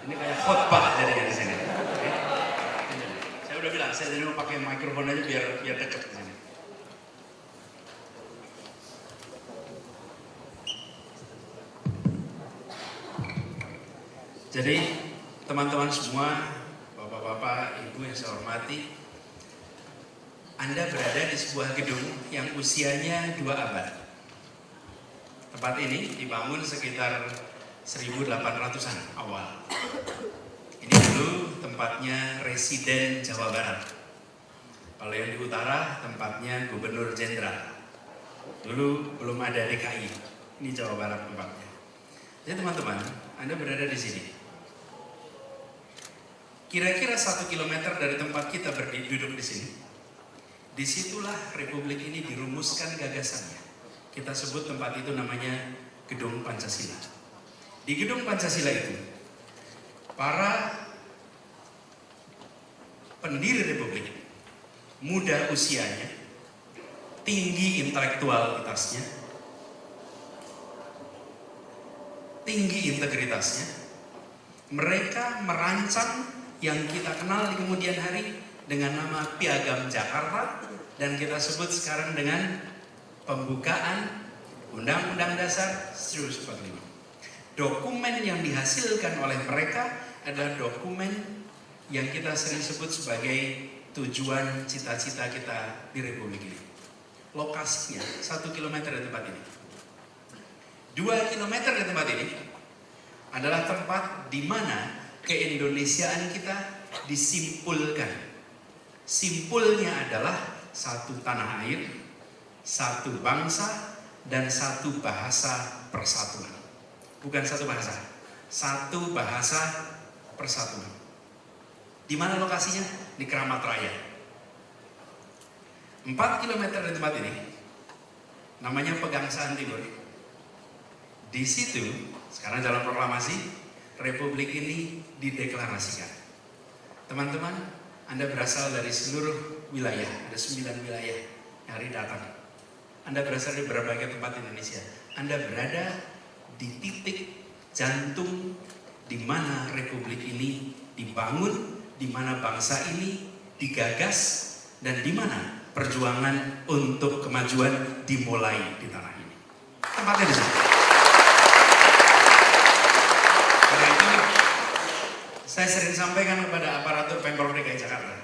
Ini kayak khotbah jadinya di sini. Oke. Saya udah bilang, saya jadi mau pakai mikrofon aja biar dekat di sini. Jadi teman-teman semua, bapak-bapak, ibu yang saya hormati, Anda berada di sebuah gedung yang usianya 2 abad. Tempat ini dibangun sekitar 1800-an awal. Ini dulu tempatnya Residen Jawa Barat. Kalau yang di utara tempatnya Gubernur Jenderal. Dulu belum ada DKI. Ini Jawa Barat tempatnya. Jadi teman-teman, Anda berada di sini. Kira-kira 1 kilometer dari tempat kita duduk di sini. Disitulah Republik ini dirumuskan gagasannya. Kita sebut tempat itu namanya Gedung Pancasila. Di Gedung Pancasila itu, para pendiri Republik, muda usianya, tinggi intelektualitasnya, tinggi integritasnya, mereka merancang yang kita kenal di kemudian hari dengan nama Piagam Jakarta, dan kita sebut sekarang dengan pembukaan Undang-Undang Dasar 1945. Dokumen yang dihasilkan oleh mereka adalah dokumen yang kita sering sebut sebagai tujuan cita-cita kita di Republik ini. Lokasinya 1 kilometer dari tempat ini. 2 kilometer dari tempat ini adalah tempat di mana keindonesiaan kita disimpulkan. Simpulnya adalah satu tanah air, satu bangsa, dan satu bahasa persatuan. Bukan satu bahasa, satu bahasa persatuan. Di mana lokasinya? Di Keramat Raya. 4 kilometer dari tempat ini, namanya Pegangsaan Timur. Di situ, sekarang dalam proklamasi, Republik ini dideklarasikan. Teman-teman, Anda berasal dari seluruh wilayah, ada 9 wilayah yang hari datang. Anda berasal dari berbagai tempat di Indonesia. Anda berada di titik jantung di mana Republik ini dibangun, di mana bangsa ini digagas, dan di mana perjuangan untuk kemajuan dimulai di tanah ini. Tempatnya di sini. Karena itu, saya sering sampaikan kepada aparatur Pemprov DKI Jakarta,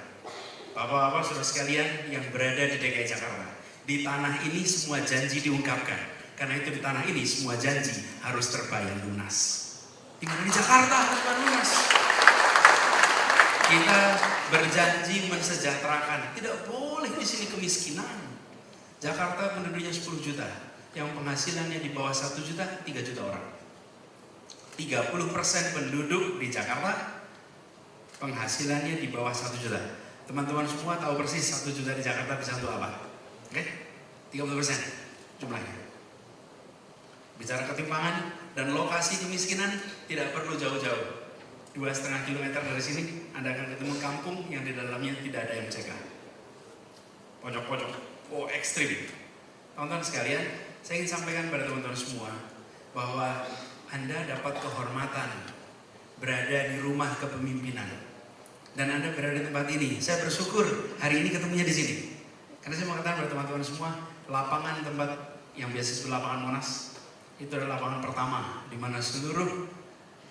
Bapak-bapak saudara sekalian yang berada di DKI Jakarta, di tanah ini semua janji diungkapkan. Karena itu di tanah ini semua janji harus terbayar lunas. Tinggal di Jakarta harus lunas. Kita berjanji mensejahterakan. Tidak boleh di sini kemiskinan. Jakarta penduduknya 10 juta. Yang penghasilannya di bawah 1 juta, 3 juta orang. 30% penduduk di Jakarta penghasilannya di bawah 1 juta. Teman-teman semua tahu persis 1 juta di Jakarta bisa untuk apa? Oke? 30% jumlahnya. Bicara ketimpangan dan lokasi kemiskinan tidak perlu jauh-jauh. 2,5 kilometer dari sini Anda akan ketemu kampung yang di dalamnya tidak ada MCK. Pojok-pojok, ekstrim. Teman-teman sekalian, saya ingin sampaikan pada teman-teman semua bahwa Anda dapat kehormatan berada di rumah kepemimpinan. Dan Anda berada di tempat ini. Saya bersyukur hari ini ketemunya di sini. Karena saya mau katakan pada teman-teman semua, lapangan tempat yang biasa disebut lapangan Monas, itu adalah lapangan pertama di mana seluruh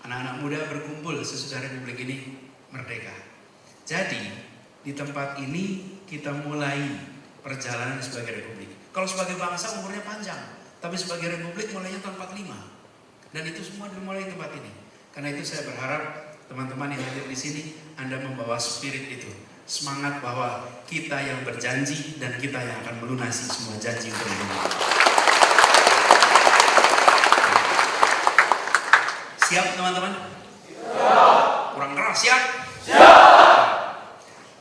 anak-anak muda berkumpul sesudah Republik ini merdeka. Jadi di tempat ini kita mulai perjalanan sebagai Republik. Kalau sebagai bangsa umurnya panjang, tapi sebagai Republik mulainya tahun 45. Dan itu semua dimulai di tempat ini. Karena itu saya berharap teman-teman yang hadir di sini Anda membawa spirit itu, semangat bahwa kita yang berjanji dan kita yang akan melunasi semua janji untuk Republik. Siap teman-teman? Siap. Kurang keras siap? Siap.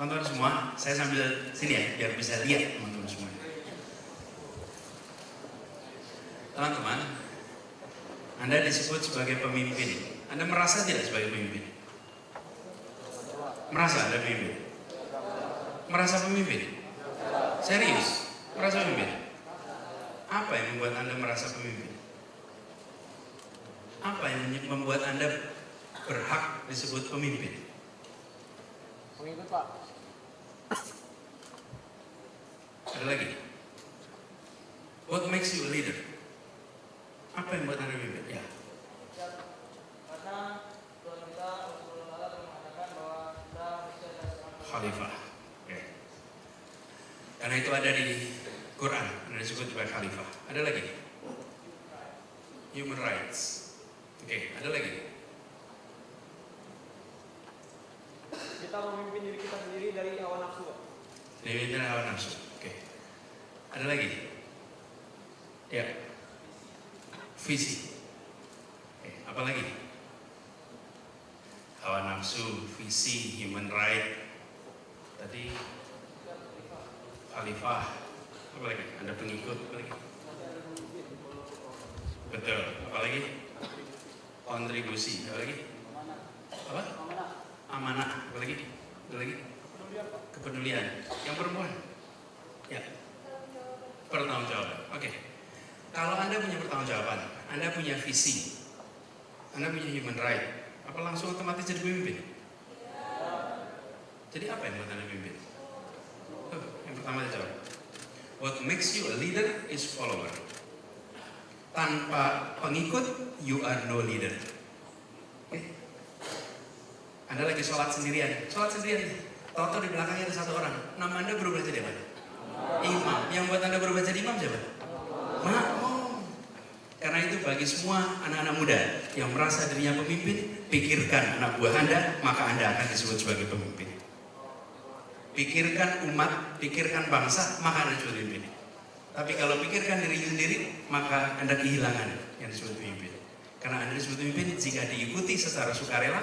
Teman-teman semua, saya sambil sini ya, biar bisa lihat teman-teman semua. Teman-teman, Anda disebut sebagai pemimpin. Anda merasa tidak sebagai pemimpin? Merasa Anda pemimpin? Merasa pemimpin? Serius? Merasa pemimpin? Apa yang membuat Anda merasa pemimpin? Apa yang membuat Anda berhak disebut pemimpin? Pengikut, Pak. Ada lagi? What makes you a leader? Apa yang buat Anda pemimpin? Ya. Karena Tuhan kita telah mengatakan bahwa kita bisa Khalifah. Oke. Karena itu ada di Quran, ada disebut sebagai khalifah. Ada lagi? Human rights. Oke, ada lagi? kita memimpin diri kita sendiri dari hawa nafsu, Pak. Dari hawa nafsu. Oke. Ada lagi? Ya. Visi. Oke, apa lagi? Hawa nafsu, visi, human right. Tadi khalifah. Apa lagi? Ada pengikut. Apa lagi? Betul. Apa lagi? Kontribusi. Apa lagi? Apa? Amanah. Apa lagi? Apa lagi? Kepedulian. Yang perempuan? Ya. Pertanggungjawaban. Oke. Kalau Anda punya pertanggungjawaban, Anda punya visi, Anda punya human right, apa langsung otomatis jadi pemimpin? Jadi apa yang buat Anda pemimpin? Yang pertama dijawab. What makes you a leader is follower. Tanpa pengikut, you are no leader. Oke? Anda lagi sholat sendirian. Tahu-tahu di belakangnya ada satu orang. Nama Anda berubah jadi apa? Imam. Yang buat Anda berubah jadi imam siapa? Makmum. Karena itu bagi semua anak-anak muda yang merasa dirinya pemimpin, pikirkan anak buah Anda, maka Anda akan disebut sebagai pemimpin. Pikirkan umat, pikirkan bangsa, maka Anda disebut pemimpin. Tapi kalau pikirkan diri sendiri, maka Anda kehilangan yang disebut pemimpin. Karena Anda disebut pemimpin jika diikuti secara sukarela,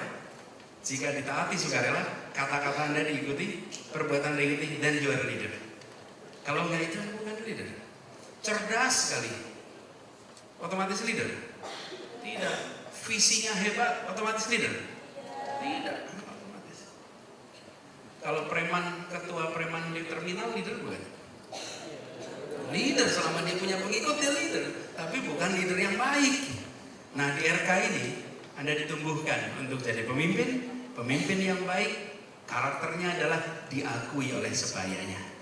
jika ditaati sukarela, kata-kata Anda diikuti, perbuatan Anda diikuti, dan you are leader. Kalau enggak itu Anda bukan leader. Cerdas sekali, otomatis leader? Tidak. Visinya hebat, otomatis leader? Tidak. Otomatis. Kalau preman, ketua preman di terminal, leader bukan? Leader, selama dia punya pengikut, dia leader. Tapi bukan leader yang baik. Nah, di RK ini, Anda ditumbuhkan untuk jadi pemimpin. Pemimpin yang baik, karakternya adalah diakui oleh sebayanya.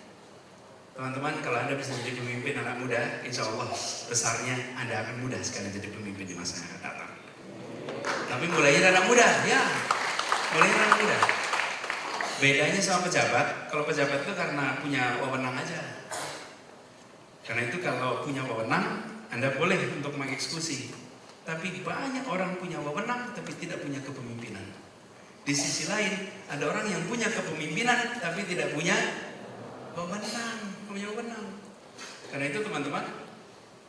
Teman-teman, kalau Anda bisa jadi pemimpin anak muda, insya Allah besarnya Anda akan mudah sekali jadi pemimpin di masa yang akan datang. Tapi mulainya dari anak muda, ya. Mulainya dari anak muda. Bedanya sama pejabat, kalau pejabat itu karena punya wewenang aja. Karena itu kalau punya wewenang, Anda boleh untuk mengeksekusi. Tapi banyak orang punya wewenang, tapi tidak punya kepemimpinan. Di sisi lain, ada orang yang punya kepemimpinan, tapi tidak punya wewenang. Karena itu teman-teman,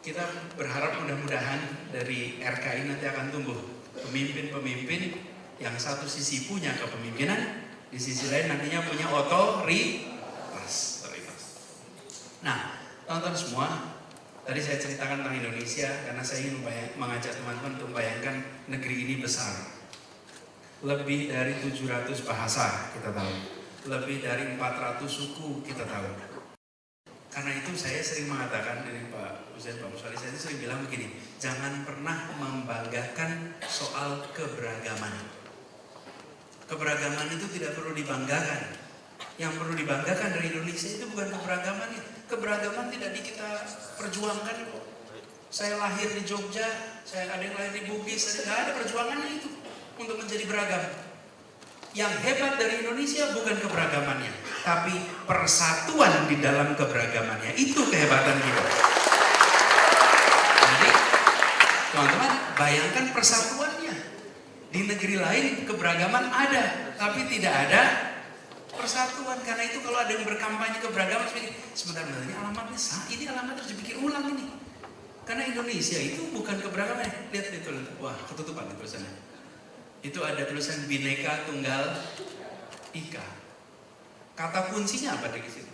kita berharap mudah-mudahan dari RKI nanti akan tumbuh pemimpin-pemimpin yang satu sisi punya kepemimpinan, di sisi lain nantinya punya otoritas. Nah, teman-teman semua, tadi saya ceritakan tentang Indonesia karena saya ingin mengajak teman-teman untuk membayangkan negeri ini besar. Lebih dari 700 bahasa kita tahu, lebih dari 400 suku kita tahu. Karena itu saya sering mengatakan dari Pak Uzair, Pak Muswali, saya sering bilang begini, jangan pernah membanggakan soal keberagaman. Keberagaman itu tidak perlu dibanggakan. Yang perlu dibanggakan dari Indonesia itu bukan keberagamannya. Keberagaman tidak kita perjuangkan kok. Saya lahir di Jogja, ada yang lahir di Bugis, nggak ada perjuangannya itu untuk menjadi beragam. Yang hebat dari Indonesia bukan keberagamannya, tapi persatuan di dalam keberagamannya. Itu kehebatan kita. Jadi, teman-teman, bayangkan persatuannya. Di negeri lain keberagaman ada, tapi tidak ada persatuan. Karena itu kalau ada yang berkampanye keberagaman, sebentar, ini alamatnya sah, ini alamat harus dipikir ulang ini. Karena Indonesia itu bukan keberagaman. Lihat itu, wah ketutupan tulisannya. Itu ada tulisan Bhinneka Tunggal Ika. Kata kuncinya apa di situ?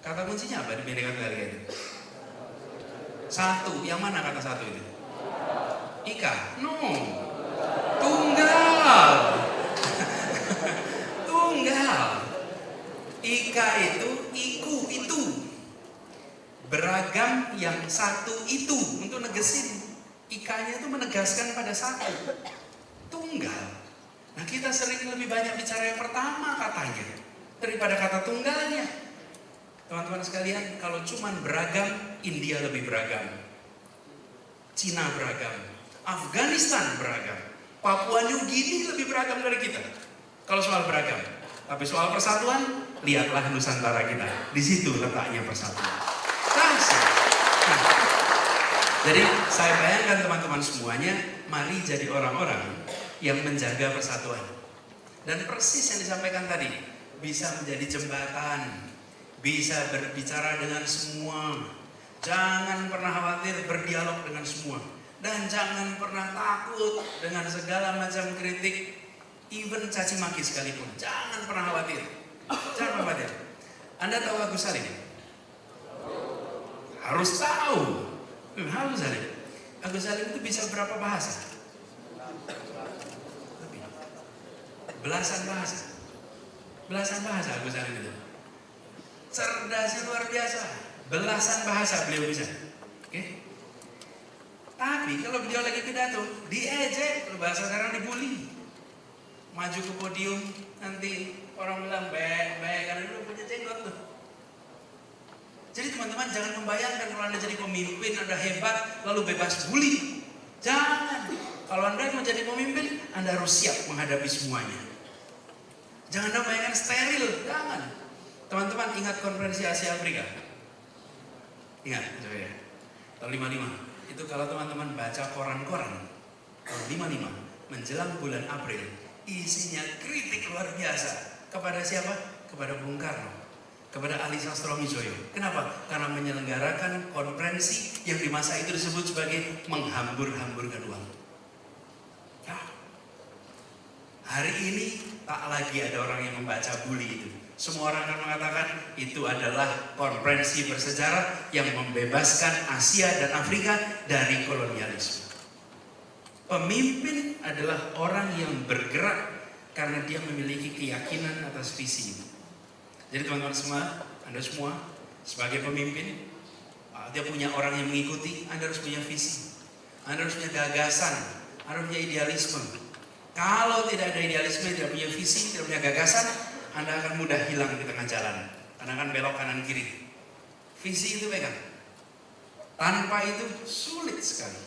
Kata kuncinya apa di Bhinneka Tunggal Ika itu? Satu, yang mana kata satu itu? Ika, no, tunggal. Tunggal. Ika itu, iku, itu. Beragam yang satu itu, untuk negesin. Ikanya itu menegaskan pada satu. tunggal. Nah, kita sering lebih banyak bicara yang pertama katanya daripada kata tunggalnya. Teman-teman sekalian, kalau cuman beragam, India lebih beragam, Cina beragam, Afghanistan beragam, Papua New Guinea lebih beragam dari kita. Kalau soal beragam, tapi soal persatuan, lihatlah Nusantara kita. Di situ letaknya persatuan. Nah, jadi saya bayangkan teman-teman semuanya, mari jadi orang-orang yang menjaga persatuan. Dan persis yang disampaikan tadi, bisa menjadi jembatan, bisa berbicara dengan semua. Jangan pernah khawatir berdialog dengan semua. Dan jangan pernah takut dengan segala macam kritik, even caci maki sekalipun. Jangan pernah khawatir. Jangan khawatir. Anda tahu Agus Salim? Harus tahu. Agus Salim. Agus Salim itu bisa berapa bahasa? Belasan bahasa. Belasan bahasa Agus Salim itu. Cerdasnya luar biasa. Belasan bahasa beliau bisa. Oke? Tapi kalau beliau lagi pidato, diejek, bahasa sekarang dibully. Maju ke podium, nanti orang bilang baik karena dulu punya jenggot tuh. Jadi teman-teman jangan membayangkan kalau Anda jadi pemimpin, Anda hebat, lalu bebas bully. Jangan. Kalau Anda mau jadi pemimpin, Anda harus siap menghadapi semuanya. Jangan Anda bayangkan steril, jangan. Teman-teman ingat konferensi Asia Afrika? Ingat, coba ya. Tahun 55. Itu kalau teman-teman baca koran-koran, tahun 55 menjelang bulan April, isinya kritik luar biasa. Kepada siapa? Kepada Bung Karno, kepada Ali Sastromijoyo. Kenapa? Karena menyelenggarakan konferensi yang di masa itu disebut sebagai menghambur-hamburkan uang. Ya. Hari ini tak lagi ada orang yang membaca bully itu. Semua orang akan mengatakan itu adalah konferensi bersejarah yang membebaskan Asia dan Afrika dari kolonialisme. Pemimpin adalah orang yang bergerak karena dia memiliki keyakinan atas visi. Jadi teman-teman semua, Anda semua sebagai pemimpin, dia punya orang yang mengikuti. Anda harus punya visi, Anda harus punya gagasan, Anda punya idealisme. Kalau tidak ada idealisme, tidak punya visi, tidak punya gagasan, Anda akan mudah hilang di tengah jalan. Anda akan belok kanan kiri. Visi itu pegang. Tanpa itu sulit sekali.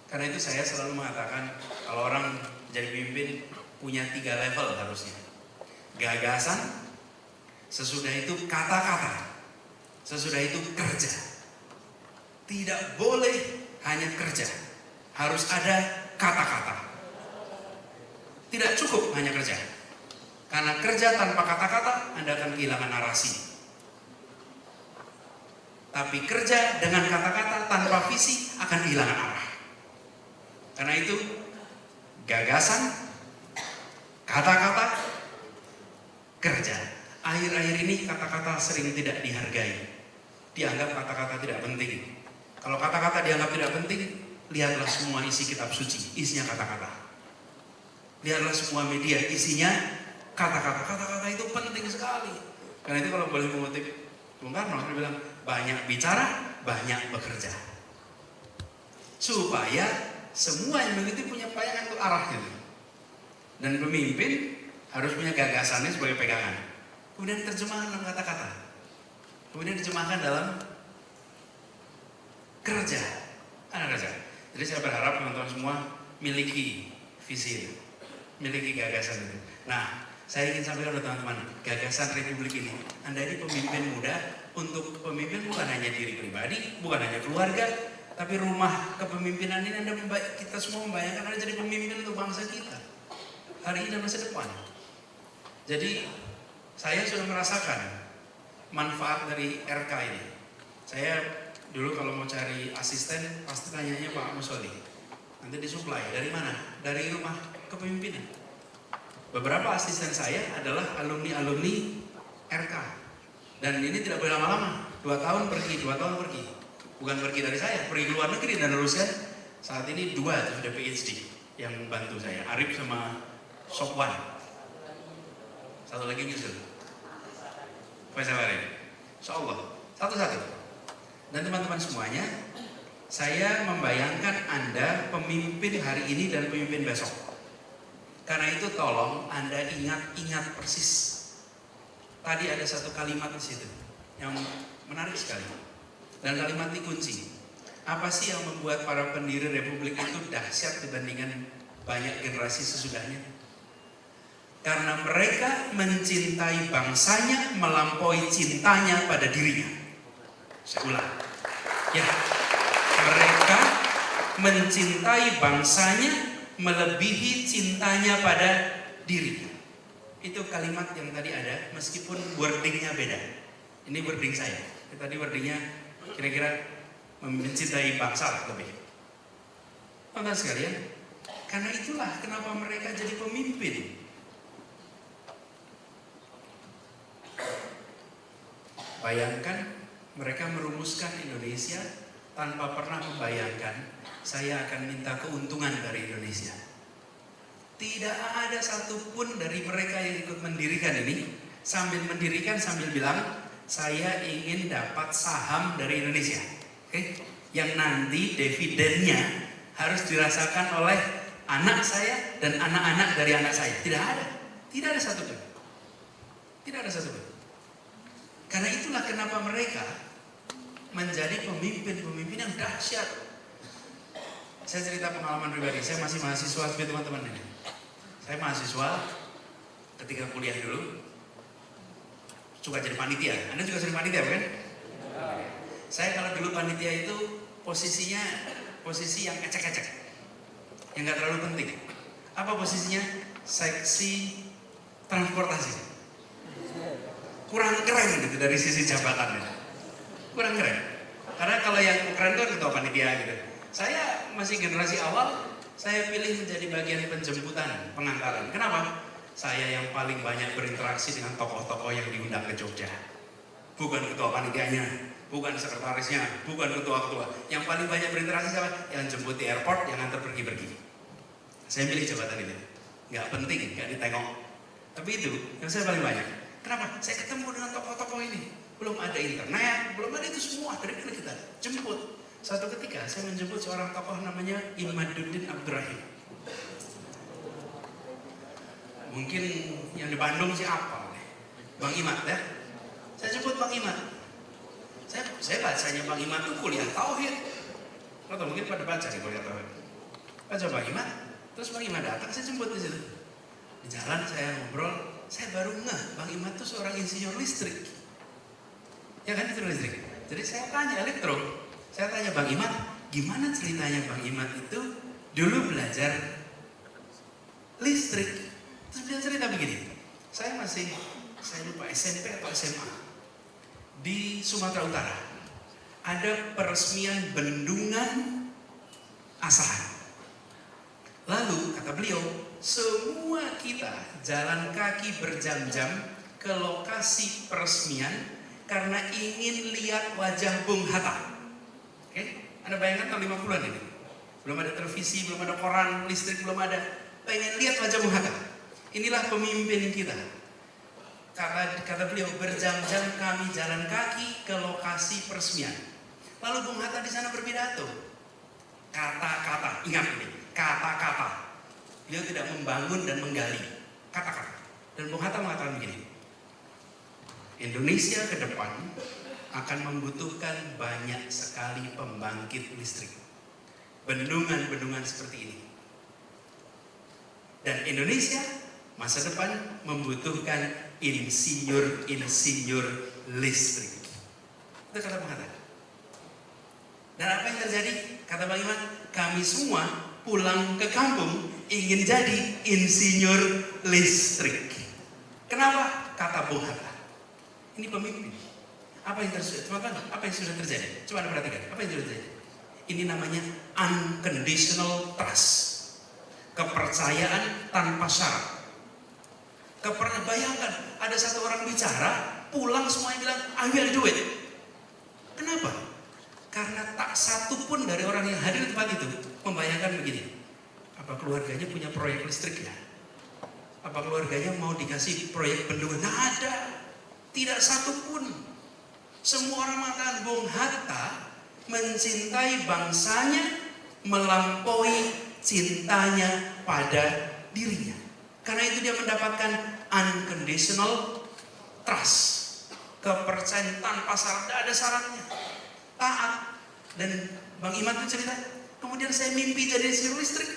Karena itu saya selalu mengatakan kalau orang jadi pemimpin punya 3 level harusnya. Gagasan, sesudah itu kata-kata, sesudah itu kerja. Tidak boleh hanya kerja, harus ada kata-kata. Tidak cukup hanya kerja. Karena kerja tanpa kata-kata, Anda akan kehilangan narasi. Tapi kerja dengan kata-kata tanpa visi akan kehilangan arah. Karena itu, gagasan, kata-kata, kerja. Akhir-akhir ini kata-kata sering tidak dihargai. Dianggap kata-kata tidak penting. Kalau kata-kata dianggap tidak penting, lihatlah semua isi kitab suci, isinya kata-kata. Lihatlah semua media, isinya kata-kata. Kata-kata itu penting sekali. Karena itu kalau boleh mengutip Bung Karno, dia bilang banyak bicara, banyak bekerja. Supaya semua yang mengikuti punya bayangan untuk arahnya. Dan pemimpin harus punya gagasannya sebagai pegangan. Kemudian terjemahkan dalam kata-kata. Kemudian diterjemahkan dalam kerja. Ada kerja. Jadi saya berharap teman-teman semua miliki visi itu, miliki gagasan itu. Nah, saya ingin sampaikan kepada teman-teman, gagasan Republik ini, Anda ini pemimpin muda. Untuk pemimpin bukan hanya diri pribadi, bukan hanya keluarga, tapi rumah kepemimpinan ini kita semua membayangkan Anda jadi pemimpin untuk bangsa kita hari ini dan masa depan. Jadi saya sudah merasakan manfaat dari RK ini. Saya dulu kalau mau cari asisten pasti tanyanya Pak Musoli. Nanti disuplai dari mana? Dari rumah kepemimpinan. Beberapa asisten saya adalah alumni-alumni RK. Dan ini tidak boleh lama-lama. 2 tahun pergi, 2 tahun pergi. Bukan pergi dari saya, pergi ke luar negeri dan teruskan. Saat ini 2 sudah PhD yang membantu saya, Arif sama Sokwan. Satu lagi nyusul. Faisal Arif. Insyaallah, satu-satu. Dan teman-teman semuanya, saya membayangkan Anda pemimpin hari ini dan pemimpin besok. Karena itu tolong Anda ingat persis. Tadi ada satu kalimat di situ yang menarik sekali. Dan kalimat ini kunci. Apa sih yang membuat para pendiri republik itu dahsyat dibandingkan banyak generasi sesudahnya? Karena mereka mencintai bangsanya melampaui cintanya pada dirinya. Saya ulang. Ya, mereka mencintai bangsanya melebihi cintanya pada dirinya. Itu kalimat yang tadi ada, meskipun wordingnya beda. Ini wording saya. Tadi wordingnya kira-kira mencintai bangsa lebih. Teman-teman sekalian, karena itulah kenapa mereka jadi pemimpin. Bayangkan mereka merumuskan Indonesia tanpa pernah membayangkan saya akan minta keuntungan dari Indonesia. Tidak ada satupun dari mereka yang ikut mendirikan ini sambil mendirikan sambil bilang saya ingin dapat saham dari Indonesia. Oke? Yang nanti dividennya harus dirasakan oleh anak saya dan anak-anak dari anak saya. Tidak ada satupun. Tidak ada satupun. Karena itulah kenapa mereka menjadi pemimpin-pemimpin yang dahsyat. Saya cerita pengalaman pribadi, saya masih mahasiswa seperti teman-teman ini. Saya mahasiswa ketika kuliah dulu suka jadi panitia. Anda juga sering panitia bukan? Saya kalau dulu panitia itu posisinya posisi yang ecek-ecek, yang nggak terlalu penting. Apa posisinya? Seksi transportasi. Kurang keren gitu dari sisi jabatannya. Kurang keren. Karena kalau yang keren itu ketua panitia gitu. Saya masih generasi awal, saya pilih menjadi bagian penjemputan, pengangkaran. Kenapa? Saya yang paling banyak berinteraksi dengan tokoh-tokoh yang diundang ke Jogja. Bukan ketua panitianya, bukan sekretarisnya, bukan ketua-ketua. Yang paling banyak berinteraksi siapa? Yang jemput di airport, yang antar pergi-pergi. Saya pilih jabatan itu. Nggak penting, nggak ditengok. Tapi itu yang saya paling banyak. Kenapa? Saya ketemu dengan tokoh-tokoh ini. Belum ada internet, belum ada itu semua. Dari mana kita jemput? Satu ketika saya menjemput seorang tokoh namanya Imaduddin Abdurrahim. Mungkin yang di Bandung sih apa? Bang Imad ya. Saya jemput Bang Imad. Saya bacanya Bang Imad itu kuliah tauhid. Atau mungkin pada baca nih kuliah tauhid. Baca Bang Imad, terus Bang Imad datang, saya jemput di situ. Di jalan saya ngobrol, saya baru ngeh Bang Imad itu seorang insinyur listrik. Ya kan, insinyur listrik. Jadi saya tanya elektro. Saya tanya Bang Imad, gimana ceritanya Bang Imad itu dulu belajar listrik? Terus dia cerita begini, saya lupa SMP atau SMA di Sumatera Utara ada peresmian bendungan Asahan. Lalu kata beliau, semua kita jalan kaki berjam-jam ke lokasi peresmian karena ingin lihat wajah Bung Hatta. Oke? Anda bayangkan tahun 50-an ini. Belum ada televisi, belum ada koran, listrik belum ada. Pengen lihat wajah Bung Hatta. Inilah pemimpin kita. Kata beliau, berjam-jam kami jalan kaki ke lokasi peresmian. Lalu Bung Hatta di sana berpidato. Kata-kata, ingat ini, kata-kata. Beliau tidak membangun dan menggali. Kata-kata. Dan Bung Hatta mengatakan begini. Indonesia ke depan akan membutuhkan banyak sekali pembangkit listrik. Bendungan-bendungan seperti ini. Dan Indonesia masa depan membutuhkan insinyur-insinyur listrik. Itu kata Bang Hatta. Dan apa yang terjadi? Kata Bang Iman, kami semua pulang ke kampung ingin jadi insinyur listrik. Kenapa? Kata Bung Hatta. Ini pemimpin. Apa yang terjadi? Teman-teman, apa yang sudah terjadi? Coba Anda perhatikan, apa yang sudah terjadi? Ini namanya unconditional trust. Kepercayaan tanpa syarat. Bayangkan, ada satu orang bicara, pulang semuanya bilang, ambil duit. Kenapa? Karena tak satu pun dari orang yang hadir di tempat itu membayangkan begini. Apa keluarganya punya proyek listrik ya? Apa keluarganya mau dikasih proyek bendungan? Nah, ada. Tidak satu pun. Semua orang mengatakan Bung Hatta mencintai bangsanya melampaui cintanya pada dirinya. Karena itu dia mendapatkan unconditional trust, kepercayaan tanpa syarat, tidak ada syaratnya, taat. Dan Bang Iman tuh cerita, kemudian saya mimpi jadi insinyur listrik,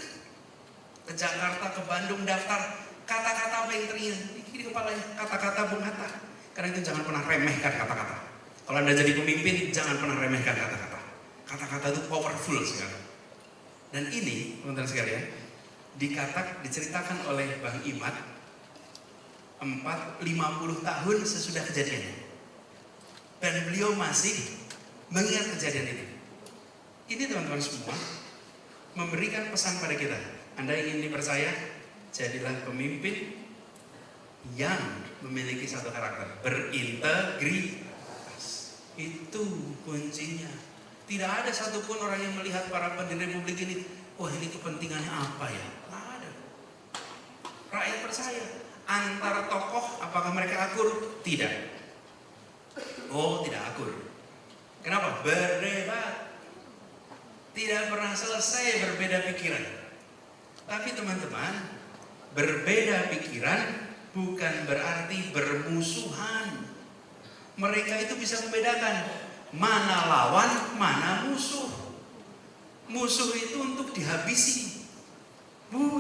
ke Jakarta, ke Bandung, daftar, kata-kata apa yang teringat di kepalanya, kata-kata Bung Hatta. Karena itu jangan pernah remehkan kata-kata. Kalau Anda jadi pemimpin, jangan pernah remehkan kata-kata. Kata-kata itu powerful sekali. Dan ini, teman-teman sekalian, diceritakan oleh Bang Iman 50 tahun sesudah kejadian. Dan beliau masih mengingat kejadian ini. Ini teman-teman semua memberikan pesan pada kita. Anda ingin dipercaya, jadilah pemimpin yang memiliki satu karakter, berintegritas. Itu kuncinya. Tidak ada satupun orang yang melihat para pendiri republik ini, wah ini kepentingannya apa ya? Tidak ada. Rakyat percaya. Antara tokoh, apakah mereka akur? Tidak. Oh, tidak akur. Kenapa? Berdebat. Tidak pernah selesai berbeda pikiran. Tapi teman-teman, berbeda pikiran bukan berarti bermusuhan. Mereka itu bisa membedakan mana lawan, mana musuh. Musuh itu untuk dihabisi.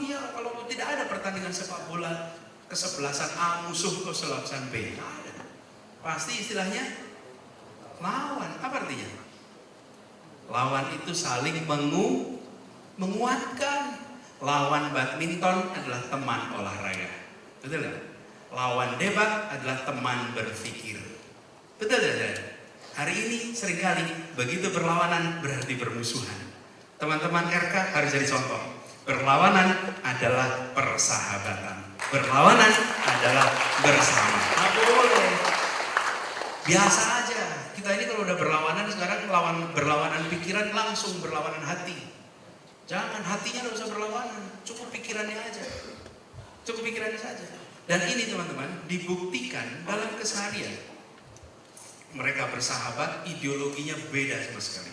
Ya, kalau tidak ada pertandingan sepak bola kesebelasan A musuh kesebelasan B, tidak ada. Pasti istilahnya lawan. Apa artinya? Lawan itu saling menguatkan. Lawan badminton adalah teman olahraga. Betul tidak? Lawan debat adalah teman berpikir. Betul tidak? Hari ini seringkali begitu berlawanan berarti bermusuhan. Teman-teman RK harus jadi contoh. Berlawanan adalah persahabatan. Berlawanan adalah bersama. Nah, boleh. Biasa aja. Kita ini kalau udah berlawanan sekarang berlawanan pikiran langsung berlawanan hati. Jangan, hatinya tidak usah berlawanan, cukup pikirannya aja. Cukup pikirannya saja. Dan ini teman-teman dibuktikan dalam keseharian. Mereka bersahabat, ideologinya beda sama sekali.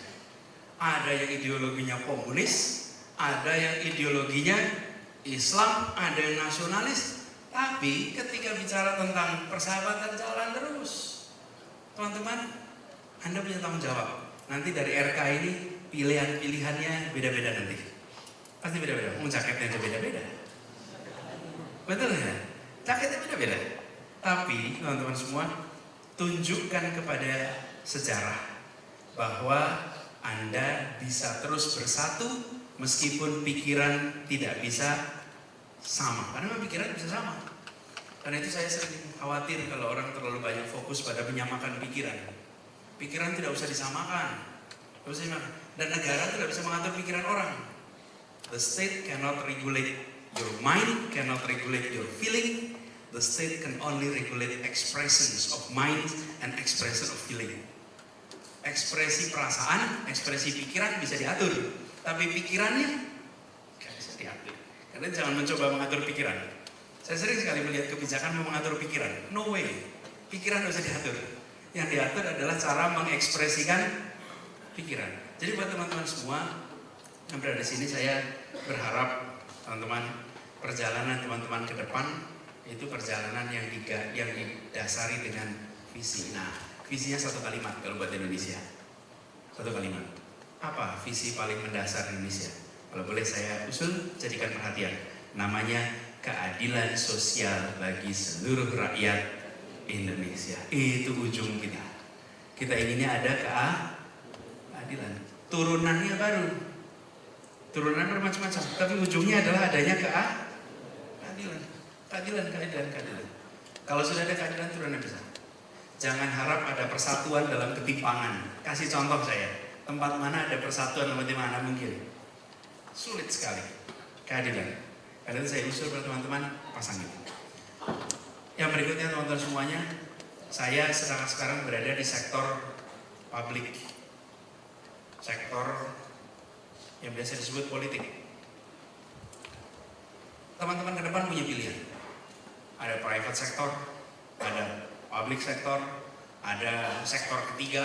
Ada yang ideologinya komunis, ada yang ideologinya Islam, ada yang nasionalis. Tapi ketika bicara tentang persahabatan jalan terus. Teman-teman, Anda punya tanggung jawab. Nanti dari RK ini pilihan-pilihannya beda-beda nanti. Pasti beda-beda. Jaketnya aja beda-beda. Betul ya? Jaketnya beda-beda. Tapi teman-teman semua, tunjukkan kepada sejarah bahwa Anda bisa terus bersatu meskipun pikiran tidak bisa sama. Karena memang pikiran bisa sama. Karena itu saya sering khawatir kalau orang terlalu banyak fokus pada menyamakan pikiran. Pikiran tidak usah disamakan. Dan negara tidak bisa mengatur pikiran orang. The state cannot regulate your mind, cannot regulate your feeling. The state can only regulate expressions of mind and expression of feeling. Ekspresi perasaan, ekspresi pikiran bisa diatur, tapi pikirannya nggak bisa diatur. Karena jangan mencoba mengatur pikiran. Saya sering sekali melihat kebijakan mau mengatur pikiran. No way, pikiran nggak bisa diatur. Yang diatur adalah cara mengekspresikan pikiran. Jadi buat teman-teman semua yang berada di sini, saya berharap teman-teman perjalanan teman-teman ke depan itu perjalanan yang didasari dengan visi. Nah, visinya satu kalimat kalau buat Indonesia. Satu kalimat. Apa visi paling mendasar Indonesia? Kalau boleh saya usul, jadikan perhatian. Namanya keadilan sosial bagi seluruh rakyat Indonesia. Itu ujung kita. Kita inginnya ada keadilan. Turunannya baru. Turunan bermacam-macam. Tapi ujungnya adalah adanya keadilan. Keadilan. Kalau sudah ada keadilan, turunan bisa. Jangan harap ada persatuan dalam ketimpangan. Kasih contoh saya. Tempat mana ada persatuan, tempat mana mungkin. Sulit sekali. Keadilan. Karena itu saya usul pada teman-teman, pasang itu. Yang berikutnya teman-teman semuanya, saya sekarang berada di sektor publik. Sektor yang biasa disebut politik. Teman-teman ke depan punya pilihan. Ada private sector, ada public sector, ada sektor ketiga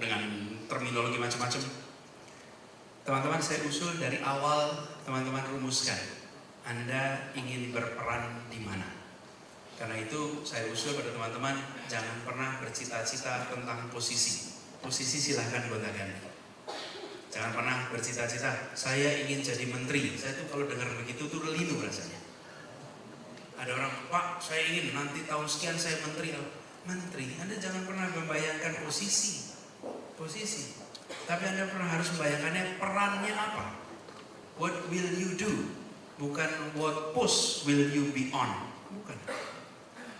dengan terminologi macam-macam. Teman-teman, saya usul dari awal teman-teman rumuskan Anda ingin berperan di mana. Karena itu saya usul pada teman-teman, jangan pernah bercita-cita tentang posisi. Posisi silahkan gonta-ganti. Jangan pernah bercita-cita, saya ingin jadi menteri. Saya tuh kalau dengar begitu tuh linu rasanya. Ada orang, Pak, saya ingin nanti tahun sekian saya menteri. Menteri, Anda jangan pernah membayangkan posisi. Tapi Anda pernah harus membayangkannya perannya apa. What will you do? Bukan what post will you be on. Bukan.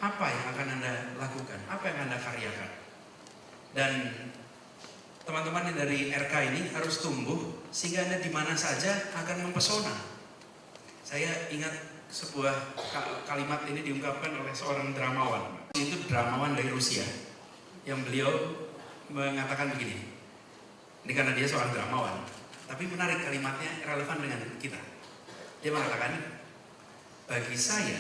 Apa yang akan Anda lakukan? Apa yang Anda karyakan? Dan teman-teman yang dari RK ini harus tumbuh sehingga Anda di mana saja akan mempesona. Saya ingat sebuah kalimat ini diungkapkan oleh seorang dramawan. Itu dramawan dari Rusia yang beliau mengatakan begini. Ini karena dia seorang dramawan, tapi menarik kalimatnya, relevan dengan kita. Dia mengatakan, bagi saya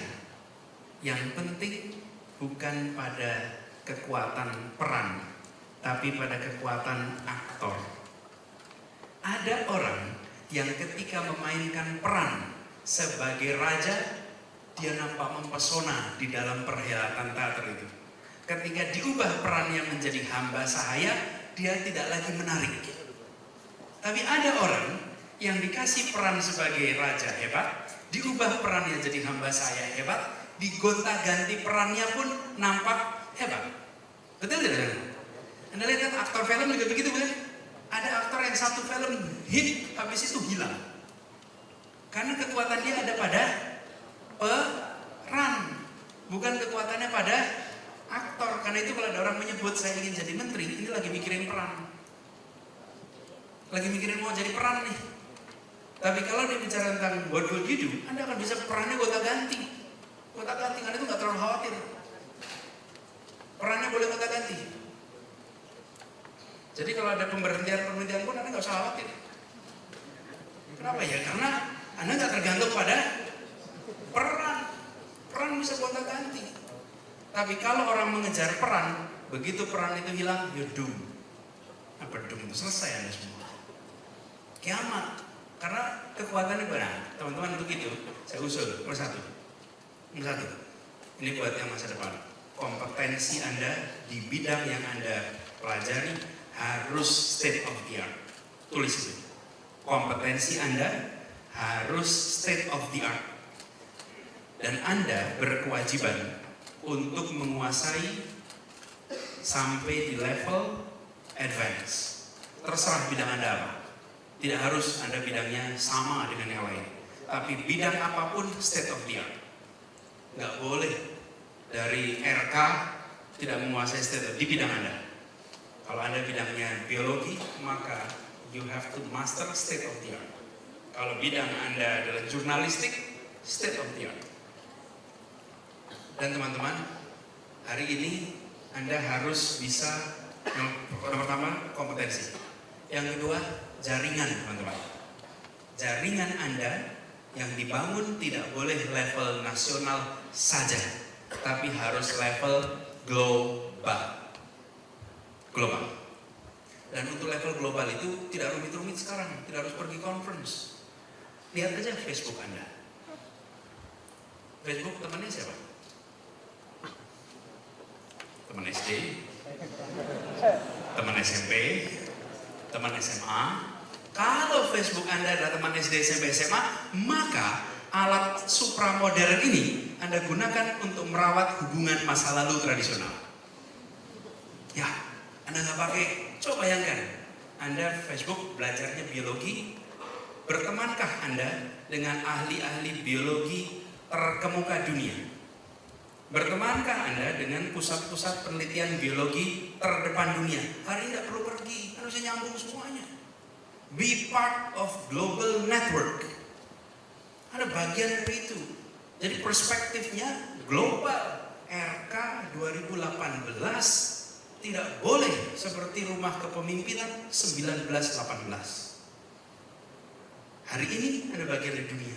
yang penting bukan pada kekuatan peran, tapi pada kekuatan aktor. Ada orang yang ketika memainkan peran sebagai raja, dia nampak mempesona di dalam perhelatan teater itu. Ketika diubah perannya menjadi hamba sahaya, dia tidak lagi menarik. Tapi ada orang yang dikasih peran sebagai raja hebat, diubah perannya jadi hamba sahaya hebat, digonta-ganti perannya pun nampak hebat. Betul tidak? Anda lihat kan aktor film juga begitu kan? Ada aktor yang satu film hit, habis itu hilang. Karena kekuatannya ada pada peran, bukan kekuatannya pada aktor. Karena itu kalau ada orang menyebut saya ingin jadi menteri, ini lagi mikirin peran. Lagi mikirin mau jadi peran nih. Tapi kalau dia bicara tentang what will you do, Anda akan bisa perannya gonta-ganti. Gonta-ganti, Anda itu nggak terlalu khawatir. Perannya boleh gonta-ganti. Jadi kalau ada pemberhentian pun Anda nggak usah khawatir. Kenapa ya? Karena Anda nggak tergantung pada peran. Peran bisa gonta-ganti. Tapi kalau orang mengejar peran, begitu peran itu hilang, you're doomed. Apa doomed? Selesai Anda semua. Kiamat. Karena kekuatannya benar. Teman-teman untuk itu, saya usul nomor satu. Ini buat yang masa depan. Kompetensi Anda di bidang yang Anda pelajari harus state of the art. Tulis itu. Kompetensi Anda harus state of the art. Dan Anda berkewajiban untuk menguasai sampai di level advance. Terserah bidang Anda apa. Tidak harus Anda bidangnya sama dengan yang lain. Tapi bidang apapun state of the art. Nggak boleh dari RK tidak menguasai state di bidang Anda. Kalau Anda bidangnya biologi, maka you have to master state of the art. Kalau bidang Anda adalah jurnalistik, state of the art. Dan teman-teman, hari ini Anda harus bisa, yang pertama kompetensi. Yang kedua, jaringan teman-teman. Jaringan Anda yang dibangun tidak boleh level nasional saja, tapi harus level global. Dan untuk level global itu tidak rumit-rumit sekarang, tidak harus pergi conference. Lihat aja Facebook Anda. Facebook temannya siapa? Teman SD, teman SMP, teman SMA. Kalau Facebook Anda adalah teman SD, SMP, SMA, maka alat supramodern ini Anda gunakan untuk merawat hubungan masa lalu tradisional. Ya, Anda nggak pakai. Coba bayangkan, Anda Facebook belajarnya biologi, bertemankah Anda dengan ahli-ahli biologi terkemuka dunia? Bertemankah Anda dengan pusat-pusat penelitian biologi terdepan dunia? Hari ini tidak perlu pergi, Anda bisa nyambung semuanya. Be part of global network. Ada bagian dari itu. Jadi perspektifnya global. RK 2018 tidak boleh seperti rumah kepemimpinan 1918. Hari ini ada bagian dari dunia.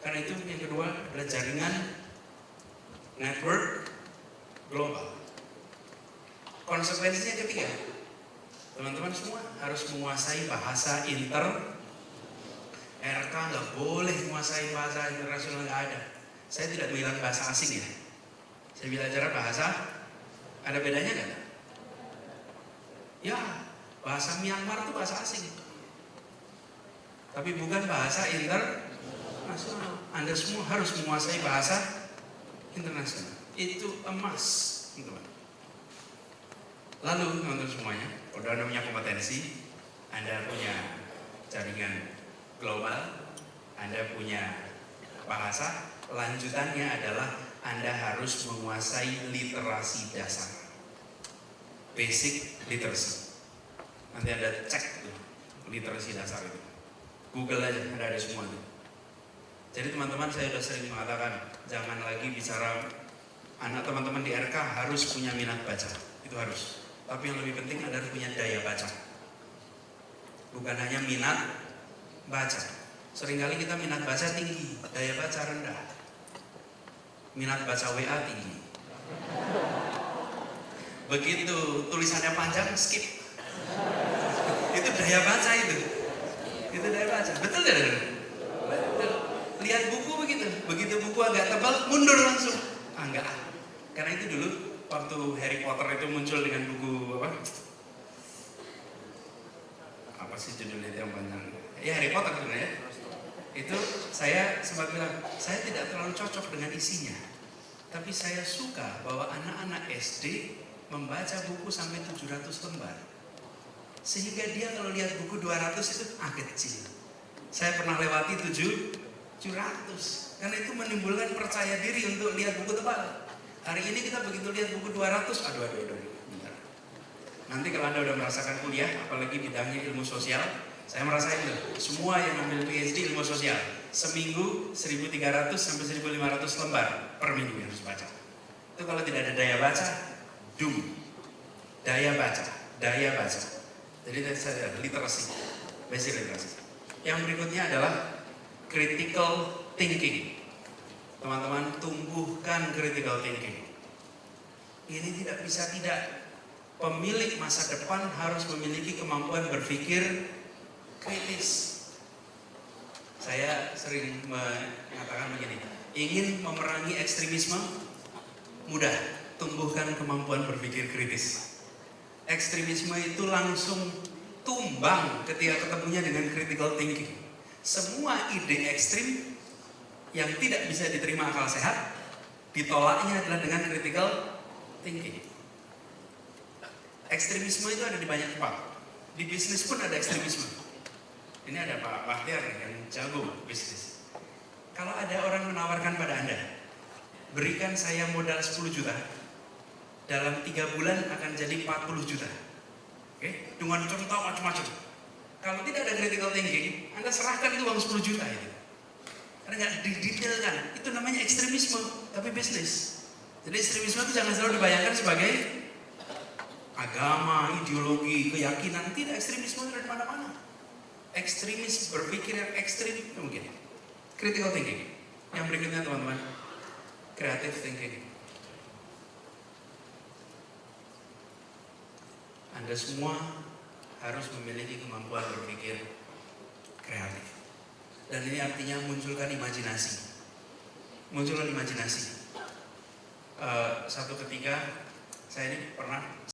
Karena itu yang kedua adalah jaringan network global. Konsekuensinya ketiga, teman-teman semua harus menguasai bahasa RK nggak boleh menguasai bahasa internasional, nggak ada. Saya tidak bilang bahasa asing ya. Saya belajar bahasa, ada bedanya nggak? Ya, bahasa Myanmar itu bahasa asing. Tapi bukan bahasa internasional. Anda semua harus menguasai bahasa internasional. Itu emas, teman-teman. Lalu teman-teman semuanya, kalau Anda punya kompetensi, Anda punya jaringan global, Anda punya bahasa, lanjutannya adalah Anda harus menguasai literasi dasar, basic literacy. Nanti Anda cek tuh, literasi dasar itu, Google aja, ada semua itu. Jadi teman-teman, saya sudah sering mengatakan, jangan lagi bicara anak teman-teman di RK harus punya minat baca, itu harus. Tapi yang lebih penting adalah punya daya baca. Bukan hanya minat baca. Seringkali kita minat baca tinggi, daya baca rendah. Minat baca WA tinggi. Begitu tulisannya panjang, skip. Itu daya baca itu. Itu daya baca. Betul tidak? Betul. Lihat buku begitu. Begitu buku agak tebal, mundur langsung. Enggak. Karena itu dulu waktu Harry Potter itu muncul dengan buku apa sih judulnya yang panjang? Ya Harry Potter sebenarnya. Itu saya sempat bilang, saya tidak terlalu cocok dengan isinya. Tapi saya suka bahwa anak-anak SD membaca buku sampai 700 lembar. Sehingga dia kalau lihat buku 200 itu kecil. Saya pernah lewati 700. Karena itu menimbulkan percaya diri untuk lihat buku tebal. Hari ini kita begitu lihat buku 200, aduh. Bentar. Nanti kalau Anda udah merasakan kuliah, apalagi bidangnya ilmu sosial, saya merasakan itu. Semua yang ambil PhD ilmu sosial, seminggu 1.300 sampai 1.500 lembar per minggu yang harus baca. Itu kalau tidak ada daya baca, daya baca. Jadi saya literasi, basic literasi. Yang berikutnya adalah critical thinking. Teman-teman, tumbuhkan critical thinking. Ini tidak bisa tidak. Pemilik masa depan harus memiliki kemampuan berpikir kritis. Saya sering mengatakan begini, ingin memerangi ekstremisme mudah, tumbuhkan kemampuan berpikir kritis. Ekstremisme itu langsung tumbang ketika ketemunya dengan critical thinking. Semua ide ekstrim yang tidak bisa diterima akal sehat, ditolaknya adalah dengan critical thinking. Ekstremisme itu ada di banyak tempat. Di bisnis pun ada ekstremisme. Ini ada Pak Bahtiar yang jago bisnis. Kalau ada orang menawarkan pada Anda, berikan saya modal 10 juta, dalam 3 bulan akan jadi 40 juta. Oke? Dengan contoh macam-macam. Kalau tidak ada critical thinking, Anda serahkan itu uang 10 juta itu. Karena nggak didetailkan, itu namanya ekstremisme, tapi bisnis. Jadi ekstremisme itu jangan selalu dibayangkan sebagai agama, ideologi, keyakinan. Tidak, ekstremisme itu ada di mana-mana. Ekstremis berpikir yang ekstrim itu mungkin. Critical thinking. Yang berikutnya teman-teman, creative thinking. Anda semua harus memiliki kemampuan berpikir kreatif. Dan ini artinya munculkan imajinasi. Munculkan imajinasi. Satu ketika saya ini pernah